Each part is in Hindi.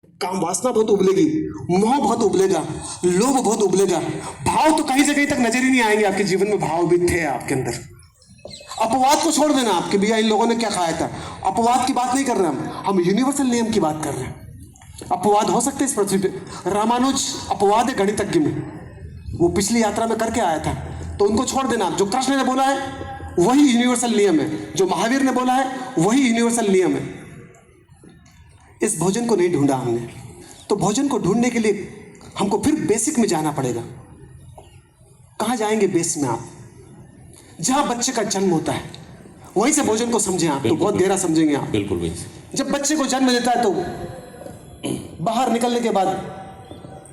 काम वासना बहुत उबलेगी, मोह बहुत उबलेगा, लोभ बहुत उबलेगा, भाव तो कहीं से कहीं तक नजर ही नहीं आएंगे आपके जीवन में। भाव भी थे आपके अंदर। अपवाद को छोड़ देना आपके, भैया इन लोगों ने क्या खाया था, अपवाद की बात नहीं कर रहे हम यूनिवर्सल नियम की बात कर रहे हैं। अपवाद हो सकते इस पृथ्वी पे। रामानुज अपवाद है गणितज्ञ में, वो पिछली यात्रा में करके आया था, तो उनको छोड़ देना। जो कृष्ण ने बोला है वही यूनिवर्सल नियम है, जो महावीर ने बोला है वही यूनिवर्सल नियम है। इस भोजन को नहीं ढूंढा हमने, तो भोजन को ढूंढने के लिए हमको फिर बेसिक में जाना पड़ेगा। कहाँ जाएंगे बेस में आप? जहां बच्चे का जन्म होता है वहीं से भोजन को समझें आप, तो बहुत गहरा समझेंगे आप। बिल्कुल भाई। जब बच्चे को जन्म देता है तो बाहर निकलने के बाद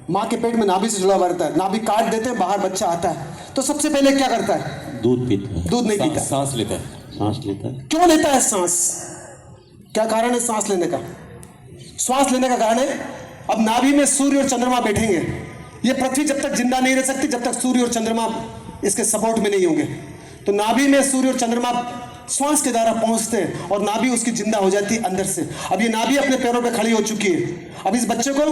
माँ के पेट में नाभि से जुड़ा हुआ रहता है, नाभि काट देते हैं, बाहर बच्चा आता है, तो सबसे पहले क्या करता है? दूध पीता है। दूध नहीं पीता, सांस लेता है। सांस लेता है। क्यों लेता है सांस? क्या कारण है सांस लेने का? श्वास लेने का कारण है, अब नाभि में सूर्य और चंद्रमा बैठेंगे। ये पृथ्वी जब तक जिंदा नहीं रह सकती जब तक सूर्य और चंद्रमा इसके सपोर्ट में नहीं होंगे। तो नाभि में सूर्य और चंद्रमा श्वास के द्वारा पहुंचते हैं और नाभि उसकी जिंदा हो जाती है अंदर से। अब ये नाभि अपने पैरों पे खड़ी हो चुकी है। अब इस बच्चे को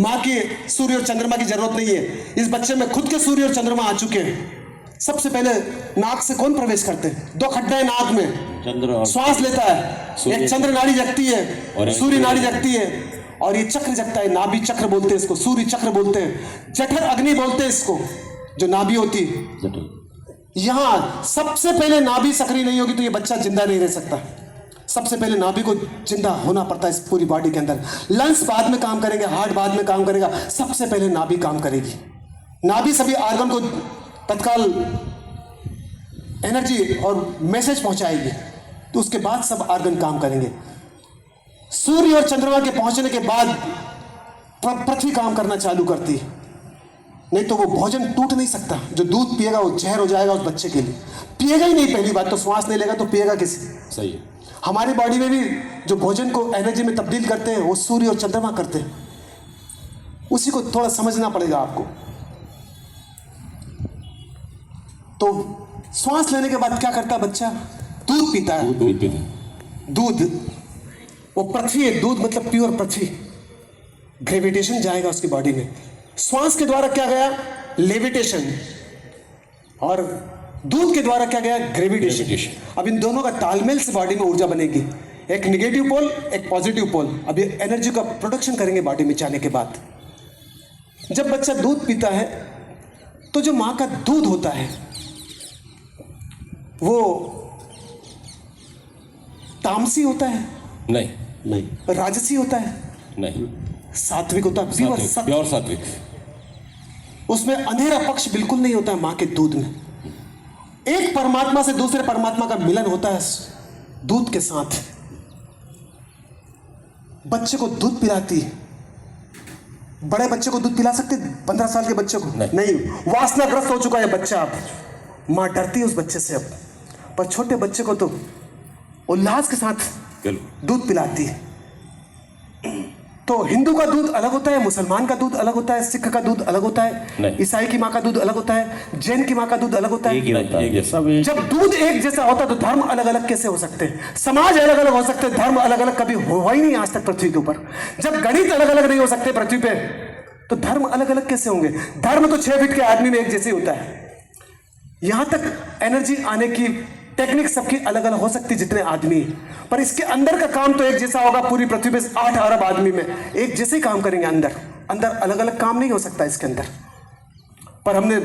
माँ के सूर्य और चंद्रमा की जरूरत नहीं है, इस बच्चे में खुद के सूर्य और चंद्रमा आ चुके हैं। सबसे पहले नाक से कौन प्रवेश करते हैं? दो खड्डे हैं नाक में, चंद्र श्वास लेता है, एक चंद्र नाड़ी जगती है, सूर्य नाड़ी जगती है, और ये चक्र जगता है, नाभि चक्र बोलते हैं इसको, सूर्य चक्र बोलते हैं, जठर अग्नि बोलते हैं इसको, जो नाभि होती है। यहां सबसे पहले नाभि सक्रिय नहीं होगी तो ये बच्चा जिंदा नहीं रह सकता। सबसे पहले नाभि को जिंदा होना पड़ता है इस पूरी बॉडी के अंदर। लंग्स बाद में काम करेंगे, हार्ट बाद में काम करेगा, सबसे पहले नाभि काम करेगी। नाभि सभी आर्गन को तत्काल एनर्जी और मैसेज पहुंचाएगी, तो उसके बाद सब आर्गन काम करेंगे। सूर्य और चंद्रमा के पहुंचने के बाद पृथ्वी काम करना चालू करती है, नहीं तो वो भोजन टूट नहीं सकता। जो दूध पिएगा वो जहर हो जाएगा उस बच्चे के लिए। पिएगा ही नहीं, पहली बात तो श्वास नहीं लेगा तो पिएगा किसी? सही है। हमारी बॉडी में भी जो भोजन को एनर्जी में तब्दील करते हैं वो सूर्य और चंद्रमा करते हैं। उसी को थोड़ा समझना पड़ेगा आपको। तो श्वास लेने के बाद क्या करता है बच्चा? दूध पीता है। दूध पीता है। दूध वो पृथ्वी है, दूध मतलब प्योर पृथ्वी। ग्रेविटेशन जाएगा उसकी बॉडी में। श्वास के द्वारा क्या गया? लेविटेशन। और दूध के द्वारा क्या गया? ग्रेविटेशन। अब इन दोनों का तालमेल से बॉडी में ऊर्जा बनेगी, एक नेगेटिव पोल एक पॉजिटिव पोल। अब ये एनर्जी का प्रोडक्शन करेंगे बॉडी में जाने के बाद। जब बच्चा दूध पीता है तो जो माँ का दूध होता है वो तामसी होता है? नहीं। राजसी होता है? नहीं। सात्विक होता है, प्योर सात्विक। उसमें अंधेरा पक्ष बिल्कुल नहीं होता है मां के दूध में। एक परमात्मा से दूसरे परमात्मा का मिलन होता है दूध के साथ। बच्चे को दूध पिलाती है। बड़े बच्चे को दूध पिला सकते? 15 साल के बच्चे को नहीं। वासनाग्रस्त हो चुका है बच्चा, अब मां डरती है उस बच्चे से। अब पर छोटे बच्चे को तो उल्लास के साथ दूध पिलाती है। तो हिंदू का दूध अलग होता है, मुसलमान का दूध अलग होता है, सिख का दूध अलग होता है, ईसाई की माँ का दूध अलग होता है, जैन की माँ का दूध अलग होता है। जब दूध एक जैसा होता है तो धर्म अलग अलग कैसे हो सकते हैं? समाज अलग अलग हो सकते हैं, धर्म अलग अलग कभी हुआ ही नहीं आज तक पृथ्वी के ऊपर। जब गणित अलग अलग नहीं हो सकते पृथ्वी पे तो धर्म अलग अलग कैसे होंगे? धर्म तो 6 फीट के आदमी में एक जैसे होता है। यहां तक एनर्जी आने की टेक्निक सबकी अलग अलग हो सकती जितने आदमी, पर इसके अंदर का काम तो एक जैसा होगा। पूरी पृथ्वी पे 8 अरब आदमी में एक जैसे ही काम करेंगे। अंदर अलग अलग काम नहीं हो सकता इसके अंदर। पर हमने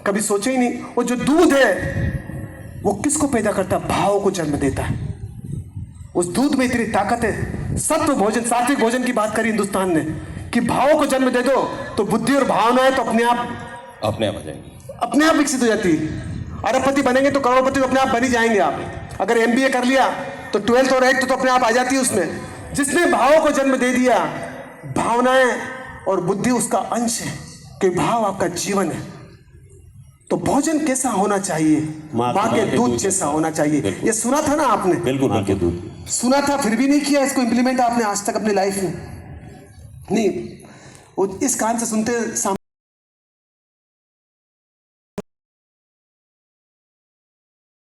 कभी सोचा ही नहीं। वो जो दूध है वो किसको पैदा करता है? भाव को जन्म देता है। उस दूध में इतनी ताकत है। सत्व भोजन, सात्विक भोजन की बात करी हिंदुस्तान ने कि भावों को जन्म दे दो तो बुद्धि और भावनाएं तो अपने आप आ जाएंगी, अपने आप विकसित हो जाती है। अरबपति बनेंगे तो करोड़पति तो अपने आप बन ही जाएंगे आप। अगर MBA कर लिया तो 12th और 8th तो अपने आप आ जाती है उसमें। जिसने भावों को जन्म दे दिया, भावनाएं और बुद्धि उसका अंश है कि भाव आपका जीवन है। तो भोजन कैसा होना चाहिए? माँ के दूध जैसा होना चाहिए। ये सुना था ना आपने? बिल्कुल दूध सुना था, फिर भी नहीं किया इसको इम्प्लीमेंट आपने आज तक अपनी लाइफ में? नहीं, वो इस कान से सुनते